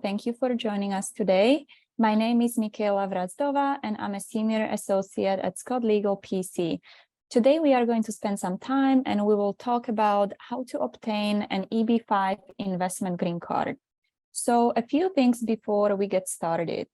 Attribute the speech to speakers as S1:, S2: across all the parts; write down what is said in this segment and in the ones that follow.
S1: Thank you for joining us today. My name is Michaela Vrazdova, and I'm a senior associate at Scott Legal PC. Today, we are going to spend some time and we will talk about how to obtain an EB-5 investment green card. So a few things before we get started.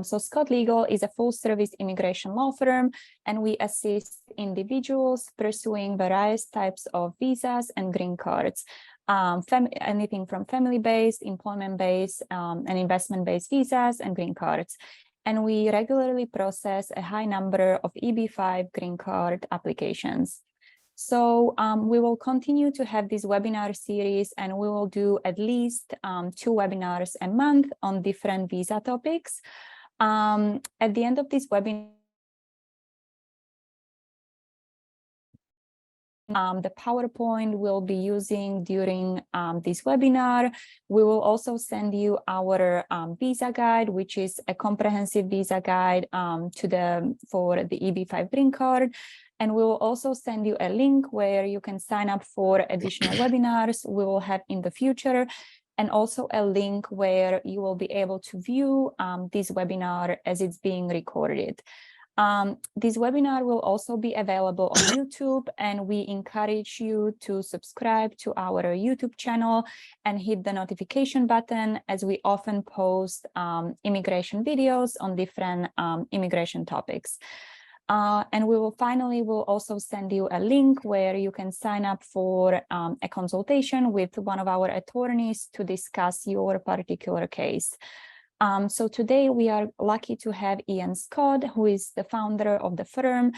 S1: So Scott Legal is a full-service immigration law firm, and we assist individuals pursuing various types of visas and green cards. Anything from family-based, employment-based, and investment-based visas and green cards. And we regularly process a high number of EB-5 green card applications. So we will continue to have this webinar series, and we will do at least 2 webinars a month on different visa topics. At the end of this webinar, the PowerPoint we'll be using during this webinar. We will also send you our visa guide, which is a comprehensive visa guide for the EB-5 green card. And we will also send you a link where you can sign up for additional webinars we will have in the future, and also a link where you will be able to view this webinar as it's being recorded. This webinar will also be available on YouTube, and we encourage you to subscribe to our YouTube channel and hit the notification button, as we often post immigration videos on different immigration topics. And we will also send you a link where you can sign up for a consultation with one of our attorneys to discuss your particular case. So today we are lucky to have Ian Scott, who is the founder of the firm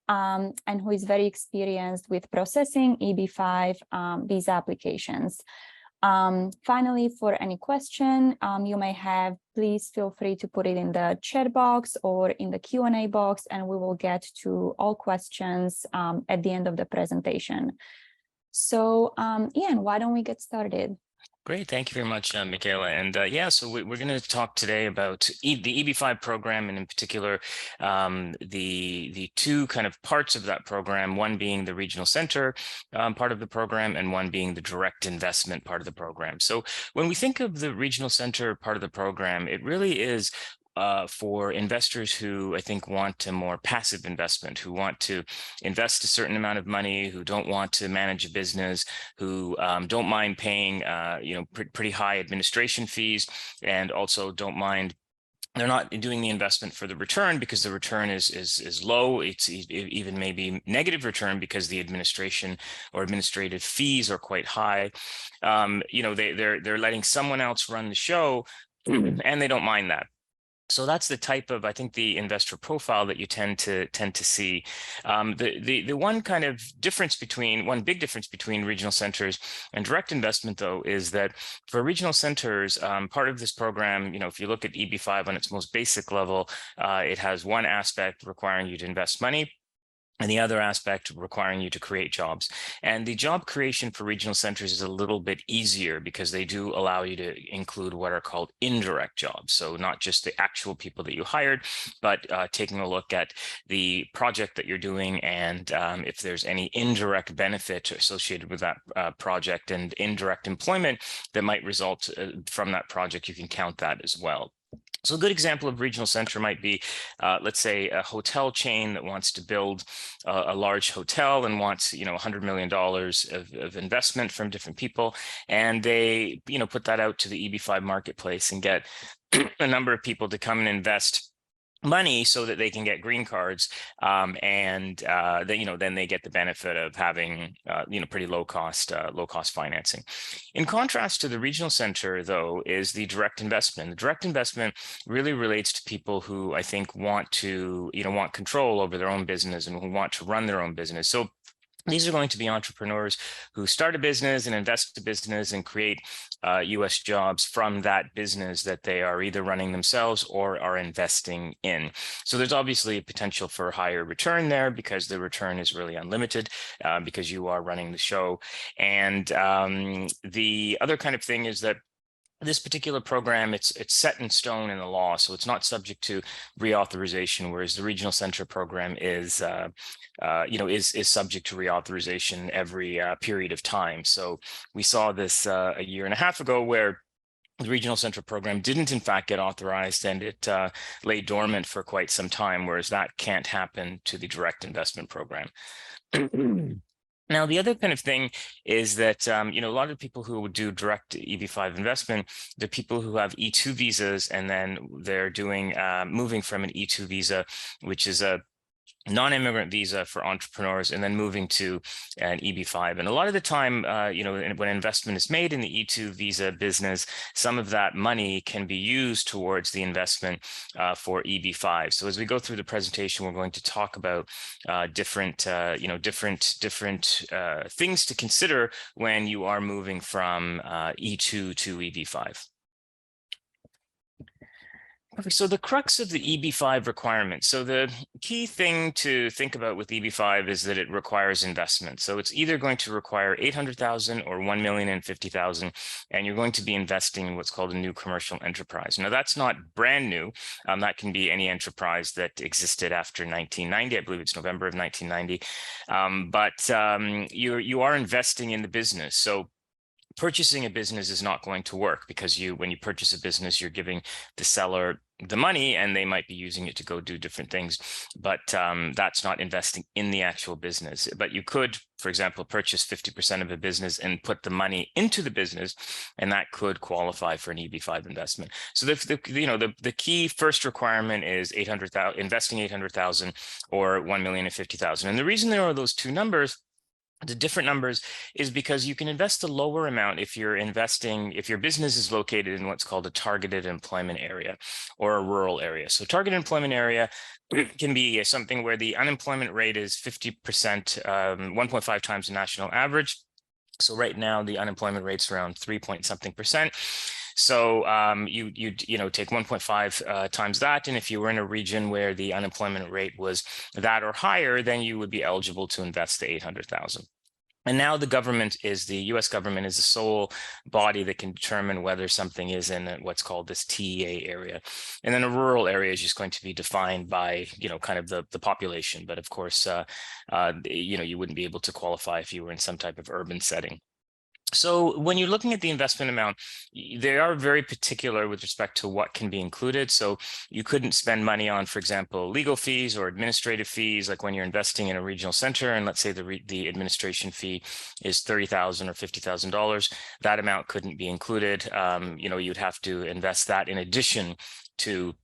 S1: and who is very experienced with processing EB-5 visa applications. Finally, for any question you may have, please feel free to put it in the chat box or in the Q&A box, and we will get to all questions at the end of the presentation. So Ian, why don't we get started?
S2: Great. Thank you very much, Michaela. And yeah, so we're going to talk today about the EB-5 program, and in particular, the 2 kind of parts of that program, one being the regional center part of the program, and one being the direct investment part of the program. So when we think of the regional center part of the program, it really is for investors who I think want a more passive investment, who want to invest a certain amount of money, who don't want to manage a business, who don't mind paying pretty high administration fees, and also don't mind. They're not doing the investment for the return because the return is low. It's even maybe negative return because the administration or administrative fees are quite high. They're letting someone else run the show, and they don't mind that. So that's the type of, I think, the investor profile that you tend to see. The one kind of one big difference between regional centers and direct investment, though, is that for regional centers, part of this program, if you look at EB-5 on its most basic level, it has one aspect requiring you to invest money, and the other aspect requiring you to create jobs. And the job creation for regional centers is a little bit easier because they do allow you to include what are called indirect jobs. So not just the actual people that you hired, but taking a look at the project that you're doing, and if there's any indirect benefit associated with that project and indirect employment that might result from that project, you can count that as well. So a good example of regional center might be, let's say, a hotel chain that wants to build a large hotel and wants, $100 million of investment from different people, and they, put that out to the EB-5 marketplace and get a number of people to come and invest money so that they can get green cards, and then they get the benefit of having pretty low cost financing. In contrast to the regional center, though, is the direct investment. The direct investment really relates to people who I think want to want control over their own business and who want to run their own business. So these are going to be entrepreneurs who start a business and invest in a business and create U.S. jobs from that business that they are either running themselves or are investing in. So there's obviously a potential for higher return there because the return is really unlimited because you are running the show. And the other kind of thing is that this particular program, it's set in stone in the law, so it's not subject to reauthorization, whereas the regional center program is subject to reauthorization every period of time. So we saw this a year and a half ago where the regional center program didn't in fact get authorized, and it lay dormant for quite some time, whereas that can't happen to the direct investment program. Now, the other kind of thing is that, you know, a lot of people who would do direct EB-5 investment, they're people who have E2 visas, and then they're doing moving from an E2 visa, which is a non-immigrant visa for entrepreneurs, and then moving to an EB-5. And a lot of the time, you know, when investment is made in the E2 visa business, some of that money can be used towards the investment for EB-5. So as we go through the presentation, we're going to talk about different, you know, different things to consider when you are moving from E2 to EB-5. Okay, so the crux of the EB-5 requirement. So the key thing to think about with EB-5 is that it requires investment. So it's either going to require 800,000 or 1,050,000, and you're going to be investing in what's called a new commercial enterprise. Now, that's not brand new. That can be any enterprise that existed after 1990. I believe it's November of 1990. You are investing in the business. So purchasing a business is not going to work, because when you purchase a business, you're giving the seller the money and they might be using it to go do different things, but that's not investing in the actual business. But you could, for example, purchase 50% of a business and put the money into the business, and that could qualify for an EB-5 investment. So the key first requirement is 800,000, investing 800,000 or 1,050,000. And the reason there are those two numbers, the different numbers, is because you can invest a lower amount if your business is located in what's called a targeted employment area or a rural area. So targeted employment area can be something where the unemployment rate is 50%, 1.5 times the national average. So right now the unemployment rate's around 3-point-something%. So you take 1.5 times that, and if you were in a region where the unemployment rate was that or higher, then you would be eligible to invest the 800,000. And now the U.S. government is the sole body that can determine whether something is in what's called this TEA area. And then a rural area is just going to be defined by, kind of the population. But of course, you wouldn't be able to qualify if you were in some type of urban setting. So when you're looking at the investment amount, they are very particular with respect to what can be included. So you couldn't spend money on, for example, legal fees or administrative fees, like when you're investing in a regional center, and let's say the administration fee is $30,000 or $50,000, that amount couldn't be included. You'd have to invest that in addition to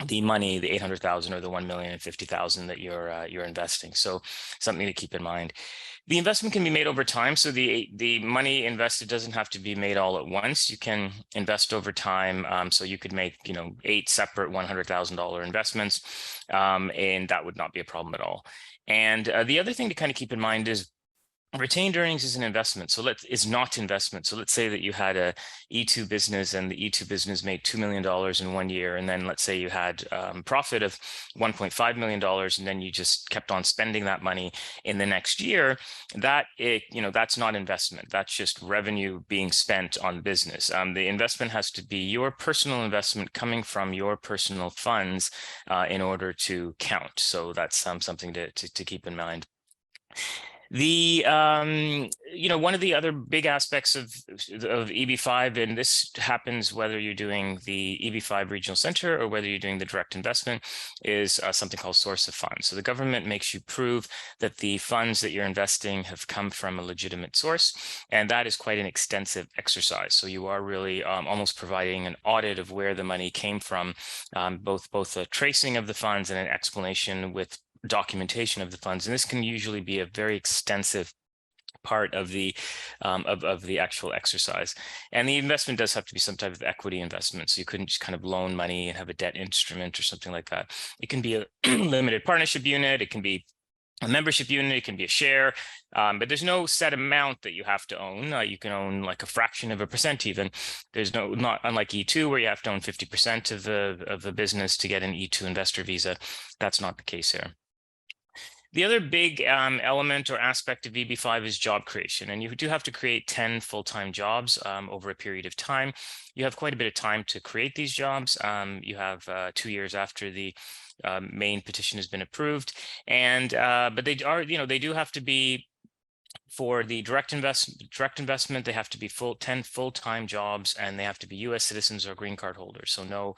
S2: the money, the 800,000 or the 1,050,000 that you're investing. So something to keep in mind. The investment can be made over time. So the money invested doesn't have to be made all at once. You can invest over time. So you could make 8 separate $100,000 investments, and that would not be a problem at all. And the other thing to kind of keep in mind is retained earnings is an investment. So is not investment. So let's say that you had a E2 business, and the E2 business made $2 million in 1 year. And then let's say you had profit of $1.5 million, and then you just kept on spending that money in the next year. That's not investment. That's just revenue being spent on business. The investment has to be your personal investment coming from your personal funds in order to count. So that's something to keep in mind. One of the other big aspects of EB-5, and this happens whether you're doing the EB-5 regional center or whether you're doing the direct investment, is something called source of funds. So the government makes you prove that the funds that you're investing have come from a legitimate source, and that is quite an extensive exercise. So you are really almost providing an audit of where the money came from, both a tracing of the funds and an explanation with documentation of the funds. And this can usually be a very extensive part of the actual exercise. And the investment does have to be some type of equity investment. So you couldn't just kind of loan money and have a debt instrument or something like that. It can be a limited partnership unit. It can be a membership unit. It can be a share. But there's no set amount that you have to own. You can own like a fraction of a percent even. There's not unlike E2 where you have to own 50% of the business to get an E2 investor visa. That's not the case here. The other big element or aspect of EB-5 is job creation, and you do have to create 10 full-time jobs over a period of time. You have quite a bit of time to create these jobs. You have 2 years after the main petition has been approved, and but they do have to be For the direct investment, they have to be 10 full-time jobs, and they have to be U.S. citizens or green card holders. So no,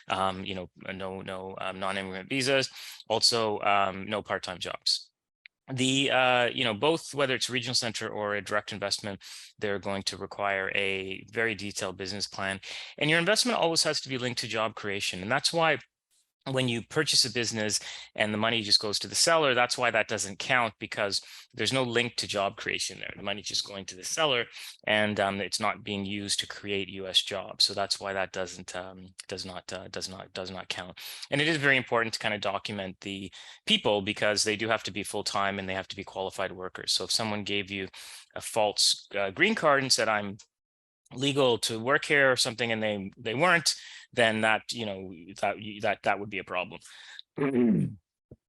S2: non-immigrant visas. Also, no part-time jobs. The both, whether it's regional center or a direct investment, they're going to require a very detailed business plan, and your investment always has to be linked to job creation. And that's why when you purchase a business and the money just goes to the seller, that's why that doesn't count, because there's no link to job creation there. The money's just going to the seller, and it's not being used to create U.S. jobs. So that's why that does not count. And it is very important to kind of document the people, because they do have to be full-time and they have to be qualified workers. So if someone gave you a false green card and said, I'm legal to work here or something, and they weren't, then that that would be a problem.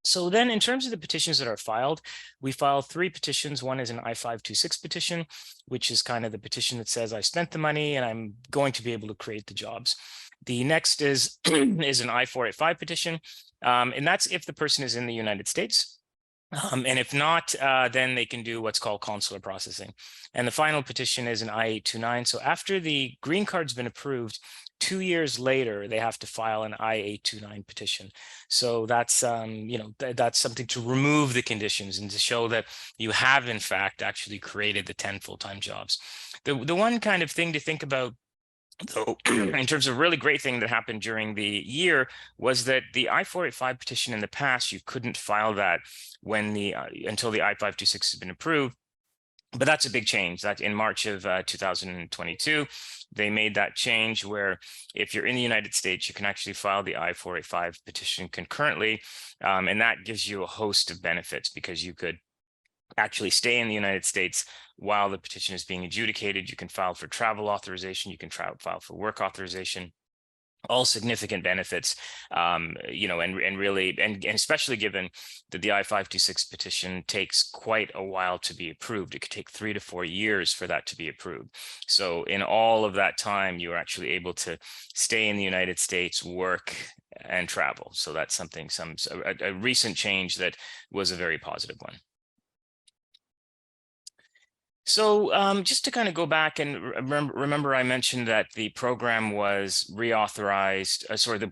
S2: So then, in terms of the petitions that are filed, we file 3 petitions. One is an I-526 petition, which is kind of the petition that says I spent the money and I'm going to be able to create the jobs. The next is is an I-485 petition, and that's if the person is in the United States. And if not, then they can do what's called consular processing. And the final petition is an I-829. So after the green card's been approved, 2 years later, they have to file an I-829 petition. So that's, that's something to remove the conditions and to show that you have, in fact, actually created the 10 full-time jobs. The one kind of thing to think about, so in terms of really great thing that happened during the year, was that the I-485 petition in the past, you couldn't file that when until the I-526 has been approved. But that's a big change. That in March of 2022, they made that change where if you're in the United States, you can actually file the I-485 petition concurrently. And that gives you a host of benefits, because you could actually stay in the United States while the petition is being adjudicated. You can file for travel authorization. You can file for work authorization. All significant benefits, and really, and especially given that the I-526 petition takes quite a while to be approved. It could take 3 to 4 years for that to be approved. So in all of that time, you are actually able to stay in the United States, work, and travel. So that's something, a recent change that was a very positive one. So just to kind of go back and remember, I mentioned that the program was reauthorized.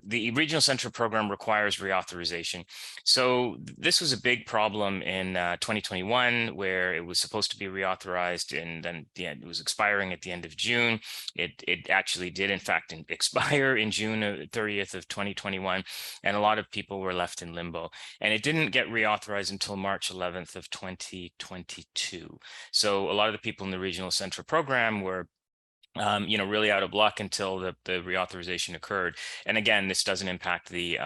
S2: The regional center program requires reauthorization. So this was a big problem in 2021, where it was supposed to be reauthorized, and then it was expiring at the end of June. It actually did, in fact, expire in June 30th of 2021, and a lot of people were left in limbo. And it didn't get reauthorized until March 11th of 2022. So a lot of the people in the regional center program were really out of luck until the reauthorization occurred. And again, this doesn't impact the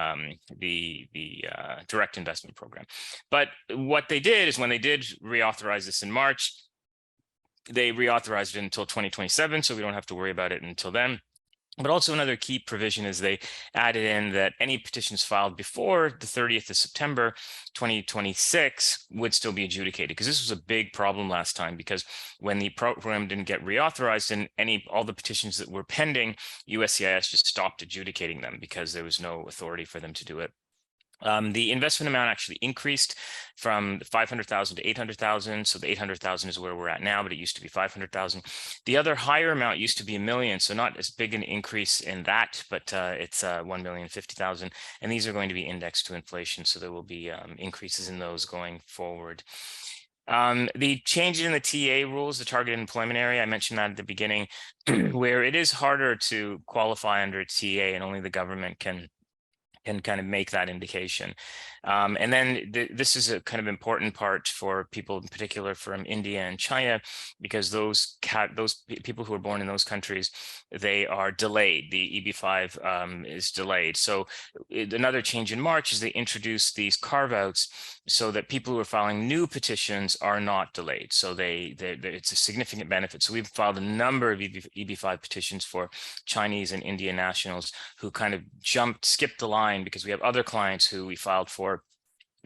S2: direct investment program. But what they did is, when they did reauthorize this in March, they reauthorized it until 2027, so we don't have to worry about it until then. But also another key provision is they added in that any petitions filed before the 30th of September 2026 would still be adjudicated, because this was a big problem last time, because when the program didn't get reauthorized and all the petitions that were pending, USCIS just stopped adjudicating them because there was no authority for them to do it. The investment amount actually increased from 500,000 to 800,000. So the 800,000 is where we're at now, but it used to be 500,000. The other higher amount used to be $1 million. So not as big an increase in that, but it's 1,050,000. And these are going to be indexed to inflation. So there will be increases in those going forward. The change in the TA rules, the targeted employment area, I mentioned that at the beginning, where it is harder to qualify under TA, and only the government can kind of make that indication. And then this is a kind of important part for people, in particular from India and China, because those people who are born in those countries, they are delayed. The EB-5 is delayed. So another change in March is they introduced these carve-outs so that people who are filing new petitions are not delayed. So it's a significant benefit. So we've filed a number of EB-5 petitions for Chinese and Indian nationals who kind of skipped the line, because we have other clients who we filed for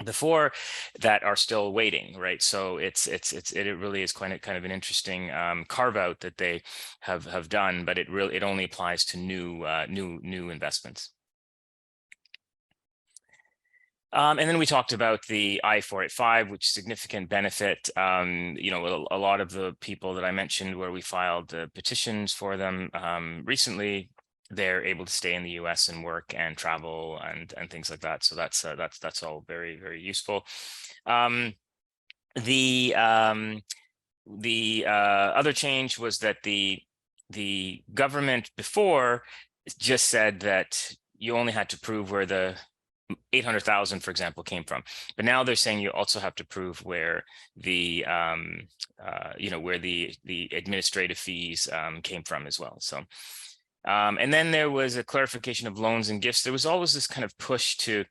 S2: before that are still waiting, right? So it really is kind of an interesting carve out that they have done, but it only applies to new investments. And then we talked about the I-485, which significant benefit. You know, a lot of the people that I mentioned where we filed the petitions for them recently, they're able to stay in the US and work and travel and things like that. So that's all very, very useful. The other change was that the government before just said that you only had to prove where the 800,000, for example, came from. But now they're saying you also have to prove where the you know, where the administrative fees came from as well. So and then there was a clarification of loans and gifts. There was always this kind of push to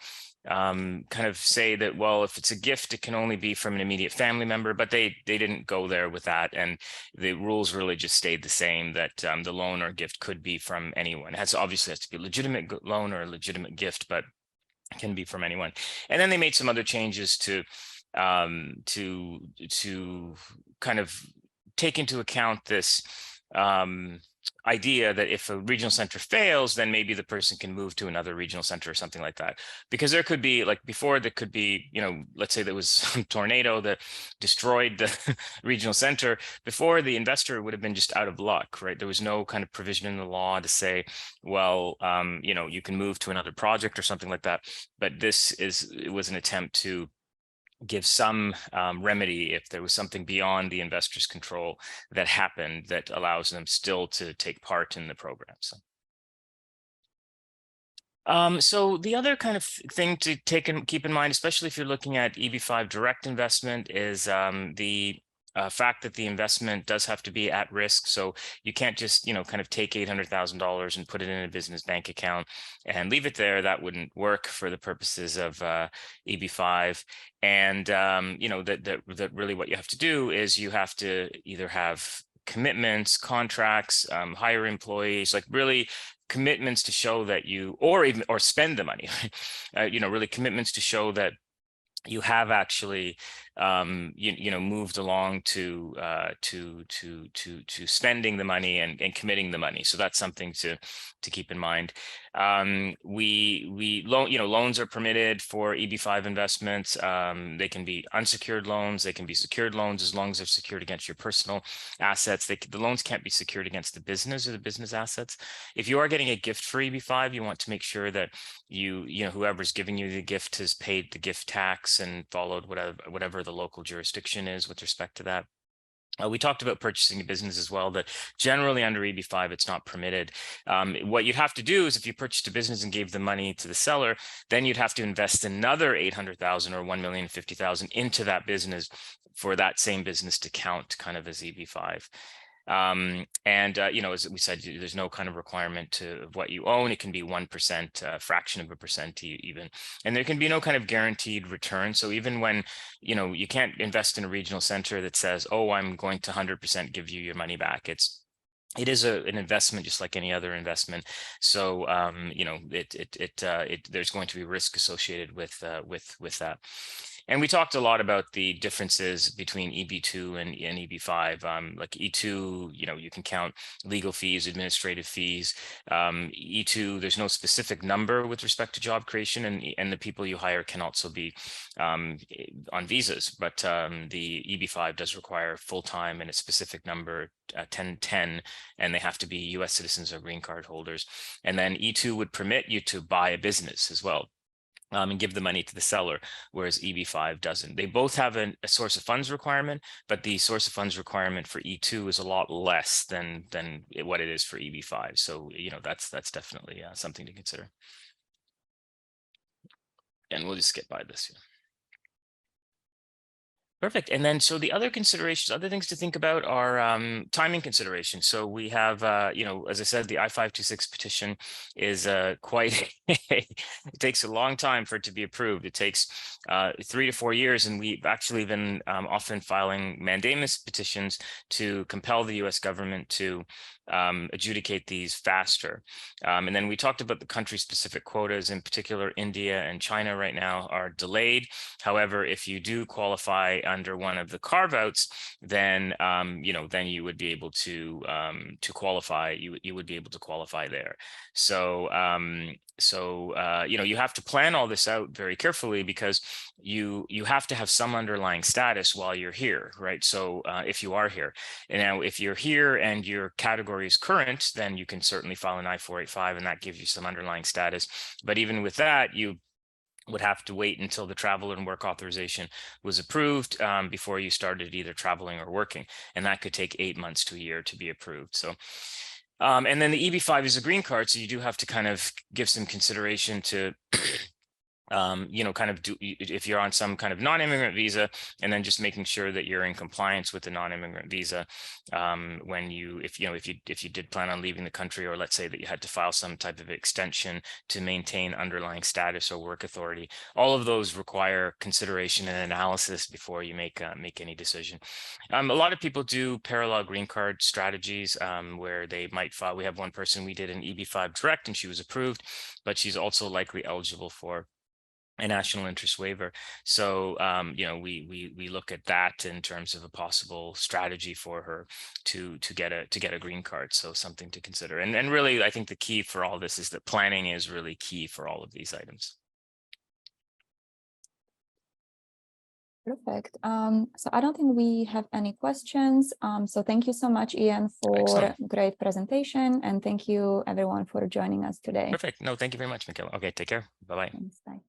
S2: kind of say that, well, if it's a gift, it can only be from an immediate family member, but they didn't go there with that. And the rules really just stayed the same, that the loan or gift could be from anyone. It obviously has to be a legitimate loan or a legitimate gift, but can be from anyone. And then they made some other changes to kind of take into account this idea that if a regional center fails, then maybe the person can move to another regional center or something like that. Because there could be, like before, there could be, you know, let's say there was some tornado that destroyed the regional center. Before, the investor would have been just out of luck, right? There was no kind of provision in the law to say, well, you know, you can move to another project or something like that. But it was an attempt to give some remedy if there was something beyond the investor's control that happened that allows them still to take part in the program. So the other kind of thing to keep in mind, especially if you're looking at EB-5 direct investment, is the fact that the investment does have to be at risk. So you can't just, you know, kind of take $800,000 and put it in a business bank account and leave it there. That wouldn't work for the purposes of EB-5. And, you know, that really what you have to do is you have to either have commitments, contracts, hire employees, like really commitments to show that you, or spend the money, you know, really commitments to show that you have actually you know, moved along to spending the money and committing the money. So that's something to keep in mind. Loans are permitted for EB-5 investments. They can be unsecured loans, they can be secured loans, as long as they're secured against your personal assets. The loans can't be secured against the business or the business assets. If you are getting a gift for EB-5, you want to make sure that you know, whoever's giving you the gift has paid the gift tax and followed whatever the local jurisdiction is with respect to that. We talked about purchasing a business as well, that generally under EB-5, it's not permitted. What you'd have to do is if you purchased a business and gave the money to the seller, then you'd have to invest another 800,000 or 1,050,000 into that business for that same business to count kind of as EB-5. You know, as we said, there's no kind of requirement of what you own. It can be 1%, fraction of a percent even, and there can be no kind of guaranteed return. So even when, you know, you can't invest in a regional center that says, oh, I'm going to 100% give you your money back. It is an investment just like any other investment. So, you know, there's going to be risk associated with that. And we talked a lot about the differences between EB2 and EB-5. Like E2, you know, you can count legal fees, administrative fees. E2, there's no specific number with respect to job creation, and the people you hire can also be on visas. But the EB-5 does require full-time and a specific number, 1010, and they have to be US citizens or green card holders. And then E2 would permit you to buy a business as well. And give the money to the seller, whereas EB-5 doesn't. They both have a source of funds requirement, but the source of funds requirement for E2 is a lot less than what it is for EB-5. So, you know, that's definitely something to consider. And we'll just skip by this here. Perfect. And then, so the other considerations, other things to think about are timing considerations. So we have, you know, as I said, the I-526 petition is quite, it takes a long time for it to be approved. It takes 3 to 4 years. And we've actually been often filing mandamus petitions to compel the US government to adjudicate these faster. And then we talked about the country-specific quotas, in particular, India and China right now are delayed. However, if you do qualify under one of the carve-outs, then you know, then you would be able to qualify. You would be able to qualify there. So you know, you have to plan all this out very carefully, because you have to have some underlying status while you're here, right? So if you are here, and now if you're here and your category is current, then you can certainly file an I-485, and that gives you some underlying status. But even with that, you would have to wait until the travel and work authorization was approved before you started either traveling or working, and that could take 8 months to a year to be approved. So and then the EB-5 is a green card, so you do have to kind of give some consideration to you know, kind of if you're on some kind of non-immigrant visa, and then just making sure that you're in compliance with the non-immigrant visa when if you did plan on leaving the country, or let's say that you had to file some type of extension to maintain underlying status or work authority. All of those require consideration and analysis before you make any decision. A lot of people do parallel green card strategies where they might file. We have one person, we did an EB-5 direct, and she was approved, but she's also likely eligible for a national interest waiver. So, you know, we look at that in terms of a possible strategy for her to get a green card. So something to consider. And really, I think the key for all this is that planning is really key for all of these items.
S1: Perfect. So I don't think we have any questions. So thank you so much, Ian, for
S2: Excellent.
S1: great presentation. And thank you everyone for joining us today.
S2: Perfect. No, thank you very much, Michaela. Okay, take care. Bye-bye.
S1: Thanks. Bye.